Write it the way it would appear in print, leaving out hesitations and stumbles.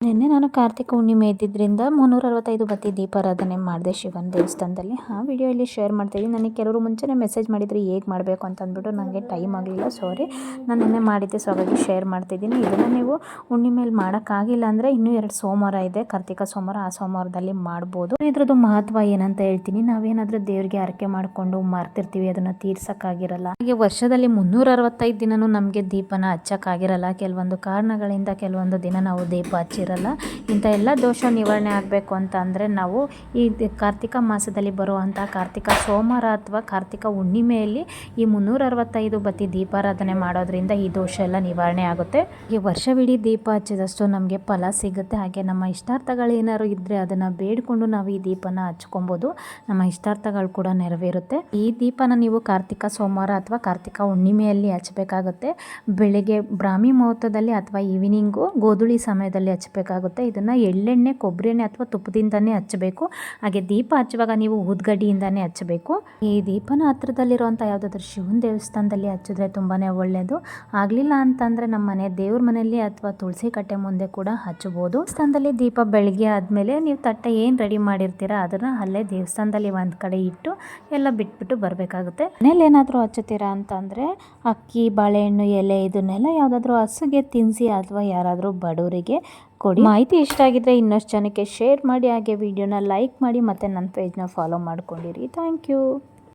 ನಿನ್ನೆ ನಾನು ಕಾರ್ತಿಕ ಹುಣ್ಣಿಮೆ ಇದ್ದಿದ್ದರಿಂದ 365 ಬತ್ತಿ ದೀಪಾರಾಧನೆ ಮಾಡಿದೆ ಶಿವನ ದೇವಸ್ಥಾನದಲ್ಲಿ. ಆ ವಿಡಿಯೋ ಇಲ್ಲಿ ಶೇರ್ ಮಾಡ್ತಾಯಿದ್ದೀನಿ. ನನಗೆ ಕೆಲವರು ಮುಂಚೆನೇ ಮೆಸೇಜ್ ಮಾಡಿದರೆ ಹೇಗೆ ಮಾಡಬೇಕು ಅಂತ ಅಂದ್ಬಿಟ್ಟು ನನಗೆ ಟೈಮ್ ಆಗಲಿಲ್ಲ, ಸಾರಿ. ನಾನು ನಿನ್ನೆ ಮಾಡಿದ್ದೆ, ಸೊ ಹಾಗಾಗಿ ಶೇರ್ ಮಾಡ್ತಿದ್ದೀನಿ. ಇದನ್ನು ನೀವು ಹುಣ್ಣಿಮೆಯಲ್ಲಿ ಮಾಡೋಕ್ಕಾಗಿಲ್ಲ ಅಂದರೆ ಇನ್ನೂ 2 ಸೋಮವಾರ ಇದೆ, ಕಾರ್ತಿಕ ಸೋಮವಾರ, ಆ ಸೋಮವಾರದಲ್ಲಿ ಮಾಡ್ಬೋದು. ಇದ್ರದ್ದು ಮಹತ್ವ ಏನಂತ ಹೇಳ್ತೀನಿ. ನಾವೇನಾದರೂ ದೇವರಿಗೆ ಹರಕೆ ಮಾಡಿಕೊಂಡು ಮಾರ್ತಿರ್ತೀವಿ, ಅದನ್ನು ತೀರ್ಸೋಕ್ಕಾಗಿರಲ್ಲ. ಹಾಗೆ ವರ್ಷದಲ್ಲಿ 365 ದಿನವೂ ನಮಗೆ ದೀಪನ ಹಚ್ಚೋಕ್ಕಾಗಿರಲ್ಲ. ಕೆಲವೊಂದು ಕಾರಣಗಳಿಂದ ಕೆಲವೊಂದು ದಿನ ನಾವು ದೀಪ ಹಚ್ಚಿರಲ್ಲ. ಇಂಥ ಎಲ್ಲ ದೋಷ ನಿವಾರಣೆ ಆಗಬೇಕು ಅಂತ ಅಂದರೆ ನಾವು ಈ ಕಾರ್ತಿಕ ಮಾಸದಲ್ಲಿ ಬರುವಂಥ ಕಾರ್ತಿಕ ಸೋಮವಾರ ಅಥವಾ ಕಾರ್ತಿಕ ಹುಣ್ಣಿಮೆಯಲ್ಲಿ ಈ 365 ಬತ್ತಿ ದೀಪಾರಾಧನೆ ಮಾಡೋದ್ರಿಂದ ಈ ದೋಷ ಎಲ್ಲ ನಿವಾರಣೆ ಆಗುತ್ತೆ. ಈ ವರ್ಷವಿಡೀ ದೀಪ ಹಚ್ಚಿದಷ್ಟು ನಮಗೆ ಫಲ ಸಿಗುತ್ತೆ. ಹಾಗೆ ನಮ್ಮ ಇಷ್ಟಾರ್ಥಗಳು ಏನಾದ್ರು ಇದ್ದರೆ ಅದನ್ನು ಬೇಡಿಕೊಂಡು ನಾವು ಈ ದೀಪನ ಹಚ್ಕೊಬೋದು. ನಮ್ಮ ಇಷ್ಟಾರ್ಥಗಳು ಕೂಡ ನೆರವೇರುತ್ತೆ. ಈ ದೀಪನ ನೀವು ಕಾರ್ತಿಕ ಸೋಮವಾರ ಅಥವಾ ಕಾರ್ತಿಕ ಹುಣ್ಣಿಮೆಯಲ್ಲಿ ಹಚ್ಚಬೇಕಾಗುತ್ತೆ. ಬೆಳಿಗ್ಗೆ ಬ್ರಾಹ್ಮಿ ಮುಹೂರ್ತದಲ್ಲಿ ಅಥವಾ ಈವ್ನಿಂಗು ಗೋಧೂಳಿ ಸಮಯದಲ್ಲಿ ಹಚ್ಚಬೇಕಾಗುತ್ತೆ. ಇದನ್ನು ಎಳ್ಳೆಣ್ಣೆ, ಕೊಬ್ಬರಿ ಎಣ್ಣೆ ಅಥವಾ ತುಪ್ಪದಿಂದನೇ ಹಚ್ಚಬೇಕು. ಹಾಗೆ ದೀಪ ಹಚ್ಚುವಾಗ ನೀವು ಊದ್ಗಡ್ಡಿಯಿಂದನೇ ಹಚ್ಚಬೇಕು. ಈ ದೀಪನ ಹತ್ರದಲ್ಲಿರುವಂಥ ಯಾವುದಾದ್ರೂ ಶಿವನ ದೇವಸ್ಥಾನದಲ್ಲಿ ಹಚ್ಚಿದ್ರೆ ತುಂಬಾ ಒಳ್ಳೆಯದು. ಆಗಲಿಲ್ಲ ಅಂತಂದರೆ ನಮ್ಮ ಮನೆ ದೇವ್ರ ಮನೆಯಲ್ಲಿ ಅಥವಾ ತುಳಸಿ ಕಟ್ಟೆ ಮುಂದೆ ಕೂಡ ಹಚ್ಚಬಹುದು. ದೇವಸ್ಥಾನದಲ್ಲಿ ದೀಪ ಬೆಳಗ್ಗೆ ಆದಮೇಲೆ ನೀವು ತಟ್ಟೆ ಏನು ರೆಡಿ ಮಾಡಿರ್ತೀರ ಅದನ್ನು ಅಲ್ಲೇ ದೇವಸ್ಥಾನದಲ್ಲಿ ಒಂದು ಕಡೆ ಇಟ್ಟು ಎಲ್ಲ ಬಿಟ್ಬಿಟ್ಟು ಬರಬೇಕಾಗುತ್ತೆ. ಮನೇಲಿ ಏನಾದರೂ ಹಚ್ಚುತ್ತೀರಾ ಅಂತಂದರೆ ಅಕ್ಕಿ, ಬಾಳೆಹಣ್ಣು ಎಲೆ ಇದನ್ನೆಲ್ಲ ಯಾವುದಾದ್ರೂ ಹಸುಗೆ ತಿನ್ನಿಸಿ ಅಥವಾ ಯಾರಾದರೂ ಬಡವರಿಗೆ ಕೊಡಿ. ಮಾಹಿತಿ ಇಷ್ಟ ಆಗಿದ್ರೆ ಇನ್ನಷ್ಟು ಜನಕ್ಕೆ ಶೇರ್ ಮಾಡಿ. ಹಾಗೆ ವಿಡಿಯೋನ ಲೈಕ್ ಮಾಡಿ ಮತ್ತು ನನ್ನ ಪೇಜ್ನ ಫಾಲೋ ಮಾಡ್ಕೊಂಡಿರಿ. Thank you.